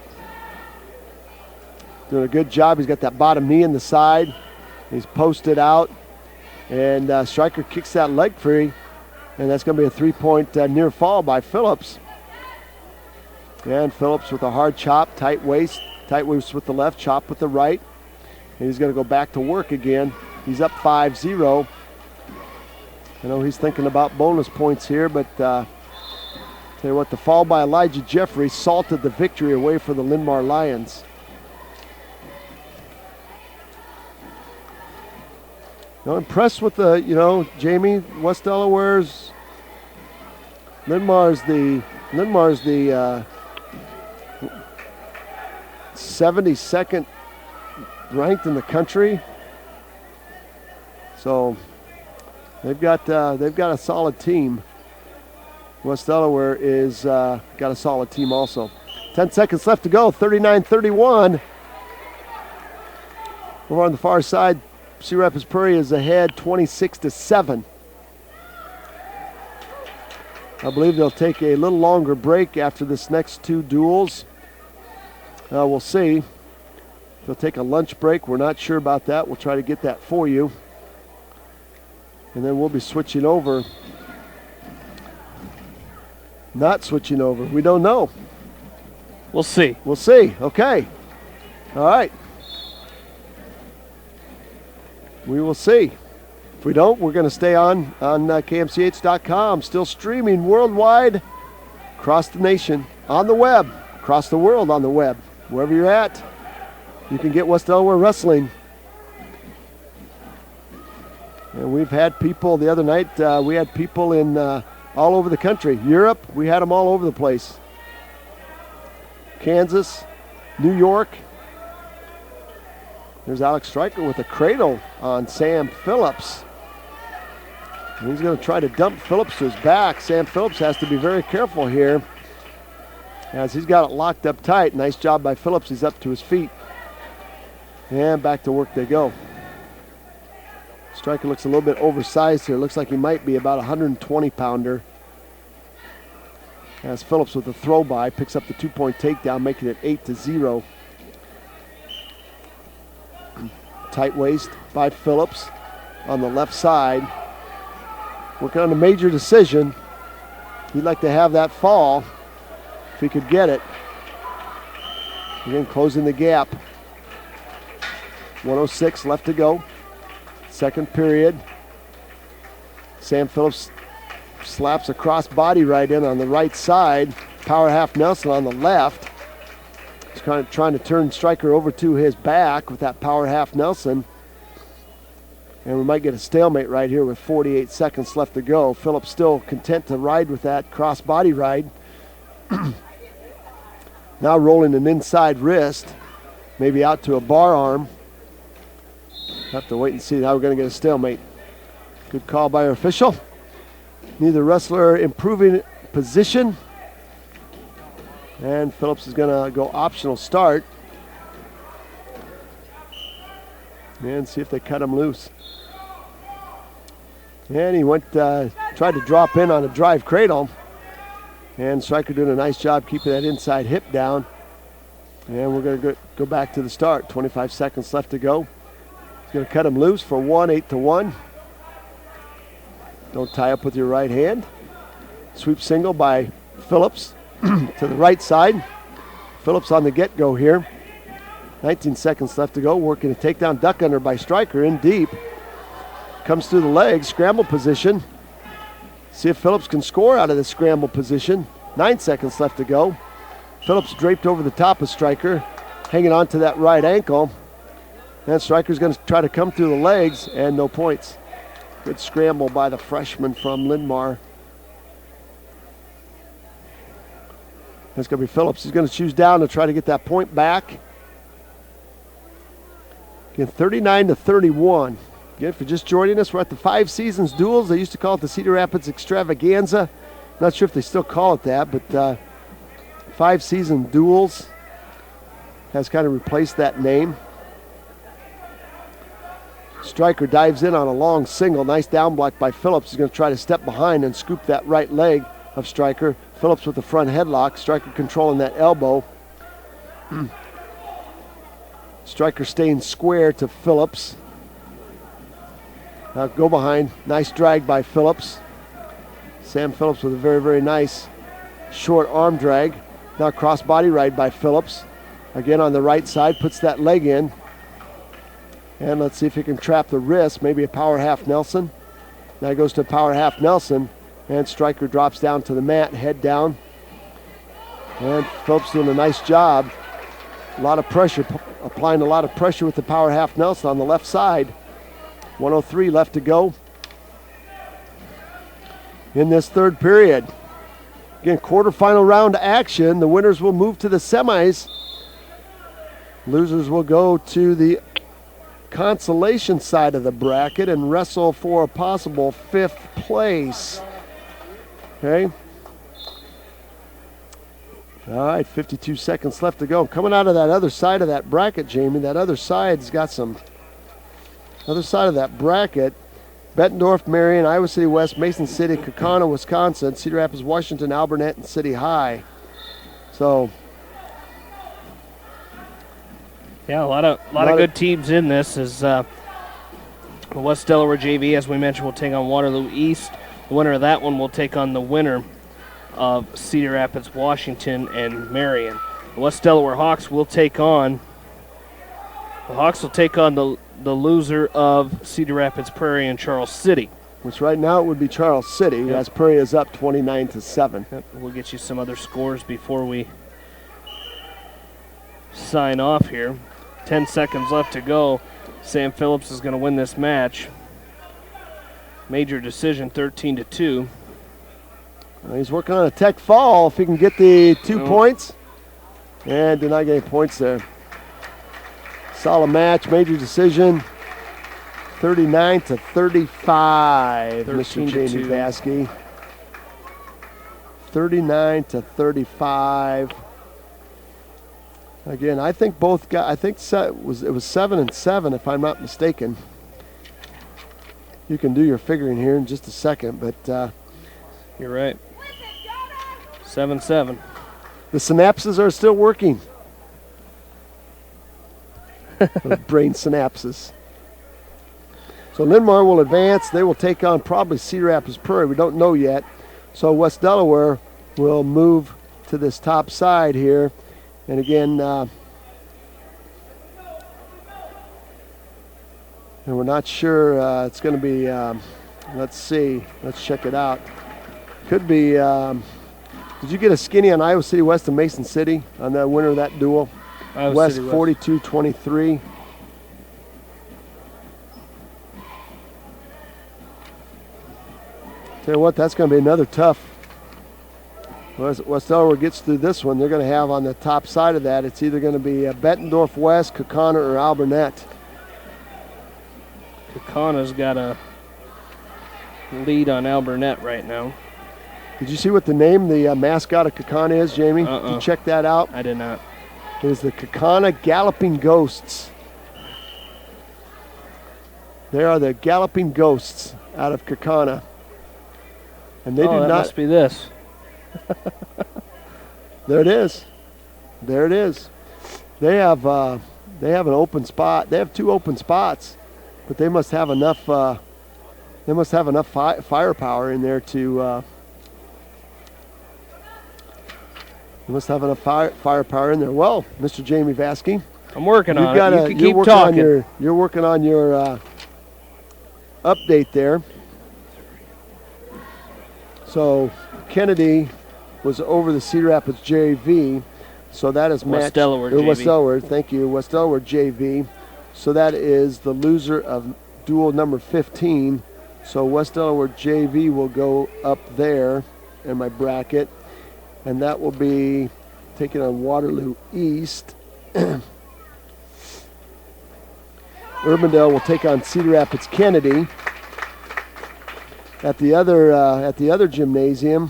Doing a good job. He's got that bottom knee in the side. He's posted out, and Stryker kicks that leg free, and that's going to be a 3-point near fall by Phillips. And Phillips with a hard chop, tight waist with the left, chop with the right, and he's going to go back to work again. He's up 5-0. I know he's thinking about bonus points here, but tell you what, the fall by Elijah Jeffrey salted the victory away for the Linn-Mar Lions. Impressed with the, Jamie, West Delaware's, Linn-Mar's the 72nd ranked in the country. So they've got a solid team. West Delaware is got a solid team also. 10 seconds left to go. 39-31. Over on the far side, Cedar Rapids Prairie is ahead 26-7. I believe they'll take a little longer break after this next two duels. We'll see. They'll take a lunch break. We're not sure about that. We'll try to get that for you. And then we'll be switching over. Not switching over. We don't know. We'll see. We'll see. Okay. All right. We will see. If we don't, we're going to stay on KMCH.com. Still streaming worldwide, across the nation, on the web, across the world on the web. Wherever you're at, you can get West Delaware Wrestling. And we've had people the other night, we had people in all over the country. Europe, we had them all over the place. Kansas, New York. There's Alex Stryker with a cradle on Sam Phillips. And he's going to try to dump Phillips to his back. Sam Phillips has to be very careful here as he's got it locked up tight. Nice job by Phillips. He's up to his feet. And back to work they go. Stryker looks a little bit oversized here. Looks like he might be about a 120-pounder. As Phillips with a throw by picks up the 2-point takedown, making it 8-0. Tight waist by Phillips on the left side. Working on a major decision. He'd like to have that fall if he could get it. Again, closing the gap. 1:06 left to go. Second period. Sam Phillips slaps a cross body right in on the right side. Power half Nelson on the left. He's kind of trying to turn Stryker over to his back with that power half Nelson. And we might get a stalemate right here with 48 seconds left to go. Phillips still content to ride with that cross body ride. Now rolling an inside wrist, maybe out to a bar arm. Have to wait and see how we're going to get a stalemate. Good call by our official. Neither wrestler improving position. And Phillips is going to go optional start. And see if they cut him loose. And he went, tried to drop in on a drive cradle. And Stryker doing a nice job keeping that inside hip down. And we're going to go back to the start. 25 seconds left to go. He's going to cut him loose for 8-1. Don't tie up with your right hand. Sweep single by Phillips to the right side. Phillips on the get-go here. 19 seconds left to go. Working a takedown duck under by Stryker in deep. Comes through the legs, scramble position. See if Phillips can score out of this scramble position. 9 seconds left to go. Phillips draped over the top of Stryker, hanging on to that right ankle. And Stryker's going to try to come through the legs, and no points. Good scramble by the freshman from Linn. That's going to be Phillips. He's going to choose down to try to get that point back. Again, 39-31. Again, for just joining us, we're at the 5 Seasons Duels. They used to call it the Cedar Rapids Extravaganza. Not sure if they still call it that, but 5 Season Duels has kind of replaced that name. Stryker dives in on a long single. Nice down block by Phillips. He's going to try to step behind and scoop that right leg of Stryker. Phillips with the front headlock. Stryker controlling that elbow. Stryker staying square to Phillips. Now go behind. Nice drag by Phillips. Sam Phillips with a very, very nice short arm drag. Now cross body ride by Phillips. Again on the right side. Puts that leg in. And let's see if he can trap the wrist. Maybe a power half Nelson. Now he goes to a power half Nelson. And Stryker drops down to the mat, head down. And Phillips doing a nice job. A lot of pressure, applying a lot of pressure with the power half Nelson on the left side. 1:03 left to go in this third period. Again, quarterfinal round action. The winners will move to the semis. Losers will go to the consolation side of the bracket and wrestle for a possible 5th place. Okay. All right, 52 seconds left to go. Coming out of that other side of that bracket, Jamie, that other side's got some, other side of that bracket. Bettendorf, Marion, Iowa City West, Mason City, Kaukauna, Wisconsin, Cedar Rapids, Washington, Albernet, and City High. So, yeah, a lot of good teams in this. As West Delaware JV, as we mentioned, will take on Waterloo East. The winner of that one will take on the winner of Cedar Rapids, Washington, and Marion. The West Delaware Hawks will take on the loser of Cedar Rapids, Prairie, and Charles City. Which right now it would be Charles City, yep. As Prairie is up 29-7. Yep. We'll get you some other scores before we sign off here. 10 seconds left to go. Sam Phillips is going to win this match. Major decision, 13-2. He's working on a tech fall. If he can get the 2 points. And did not get any points there. Solid match, major decision. 39-35, Mr. Jamie Vaskey. 39-35. Again, I think both got. I think it was 7-7 if I'm not mistaken. You can do your figuring here in just a second, but you're right. 7-7. The synapses are still working. Brain synapses. So Linn-Mar will advance. They will take on probably Cedar Rapids Prairie. We don't know yet. So West Delaware will move to this top side here. And again, and we're not sure it's going to be, let's see, let's check it out. Could be, did you get a skinny on Iowa City West and Mason City on the winner of that duel? West 42-23. Tell you what, that's going to be another tough. West Delaware gets through this one. They're going to have on the top side of that, it's either going to be Bettendorf West, Kaukauna, or Alburnett. Kaukana's got a lead on Alburnett right now. Did you see what the name, the mascot of Kaukauna is, Jamie? Did you check that out? I did not. It is the Kaukauna Galloping Ghosts. They are the Galloping Ghosts out of Kaukauna. And they do that not. Must be this. There it is. There it is. They have an open spot. They have 2 open spots, but they must have enough. They must have enough firepower in there to. They must have enough firepower in there. Well, Mr. Jamie Vaskey, I'm working on it. You can keep working talking. You're working on your update there. So Kennedy was over the Cedar Rapids JV, so that is West Delaware JV. West Delaware, thank you, West Delaware JV. So that is the loser of duel number 15. So West Delaware JV will go up there in my bracket, and that will be taking on Waterloo East. Urbandale will take on Cedar Rapids Kennedy. At the other gymnasium,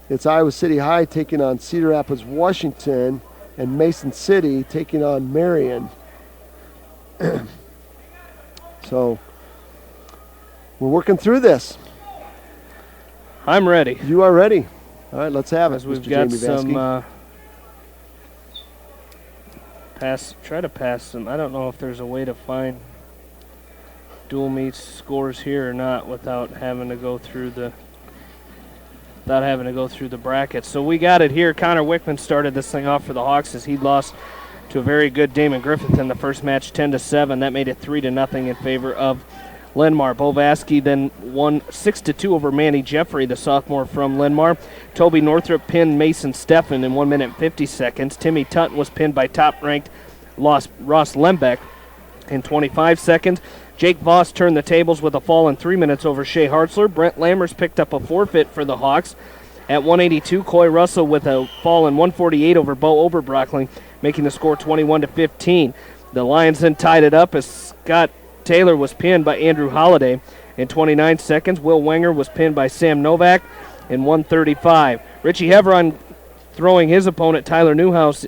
it's Iowa City High taking on Cedar Rapids Washington, and Mason City taking on Marion. So we're working through this. I'm ready. You are ready. All right, let's have it. We've Mr. got Jamie some try to pass some. I don't know if there's a way to find dual meets scores here or not without having to go through the brackets. So we got it here. Connor Wickman started this thing off for the Hawks as he lost to a very good Damon Griffith in the first match, 10-7. That made it 3-0 in favor of Linn-Mar. Bo Vaskey then won 6-2 over Manny Jeffrey, the sophomore from Linn-Mar. Toby Northrup pinned Mason Steffen in 1 minute and 50 seconds. Timmy Tutton was pinned by top-ranked Ross Lembeck in 25 seconds. Jake Voss turned the tables with a fall in 3 minutes over Shea Hartzler. Brent Lammers picked up a forfeit for the Hawks. At 182, Coy Russell with a fall in 148 over Bo Oberbrockling, making the score 21-15. The Lions then tied it up as Scott Taylor was pinned by Andrew Holliday in 29 seconds. Will Wenger was pinned by Sam Novak in 135. Richie Heveron throwing his opponent Tyler Newhouse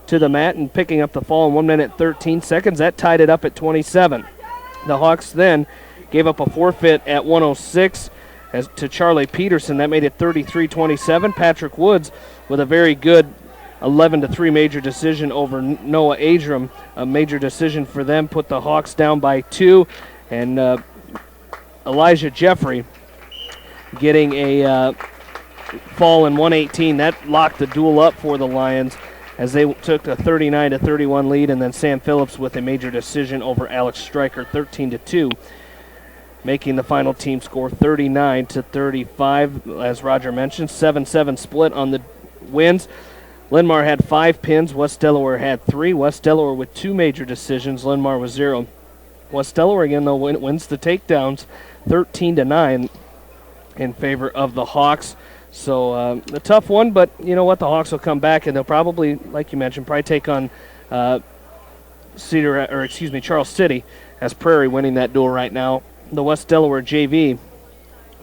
to the mat and picking up the fall in 1 minute 13 seconds. That tied it up at 27. The Hawks then gave up a forfeit at 106 to Charlie Peterson. That made it 33-27. Patrick Woods with a very good 11-3 major decision over Noah Adram. A major decision for them put the Hawks down by 2. And Elijah Jeffrey getting a fall in 118. That locked the duel up for the Lions as they took a 39-31 lead, and then Sam Phillips with a major decision over Alex Stryker, 13-2, making the final team score 39-35. As Roger mentioned, 7-7 split on the wins. Linn-Mar had 5 pins. West Delaware had 3. West Delaware with 2 major decisions. Linn-Mar with 0. West Delaware again though wins the takedowns, 13-9 in favor of the Hawks. So a tough one, but you know what? The Hawks will come back, and they'll probably, like you mentioned, probably take on Charles City, as Prairie winning that duel right now. The West Delaware JV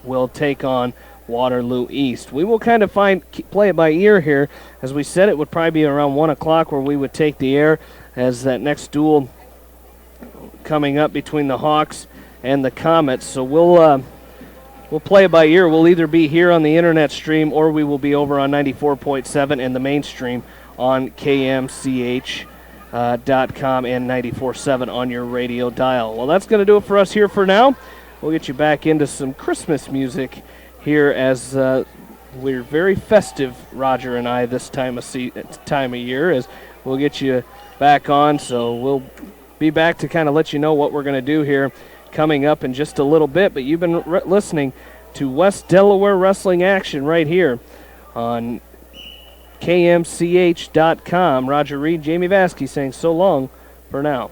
will take on Waterloo East. We will kind of play it by ear here. As we said, it would probably be around 1 o'clock where we would take the air, as that next duel coming up between the Hawks and the Comets. So we'll play it by ear. We'll either be here on the internet stream or we will be over on 94.7 and the mainstream on KMCH.com and 94.7 on your radio dial. Well, that's going to do it for us here for now. We'll get you back into some Christmas music here as we're very festive, Roger and I, this time of year, as we'll get you back on. So we'll be back to kind of let you know what we're going to do here coming up in just a little bit. But you've been listening to West Delaware Wrestling Action right here on KMCH.com. Roger Reed, Jamie Vasky saying so long for now.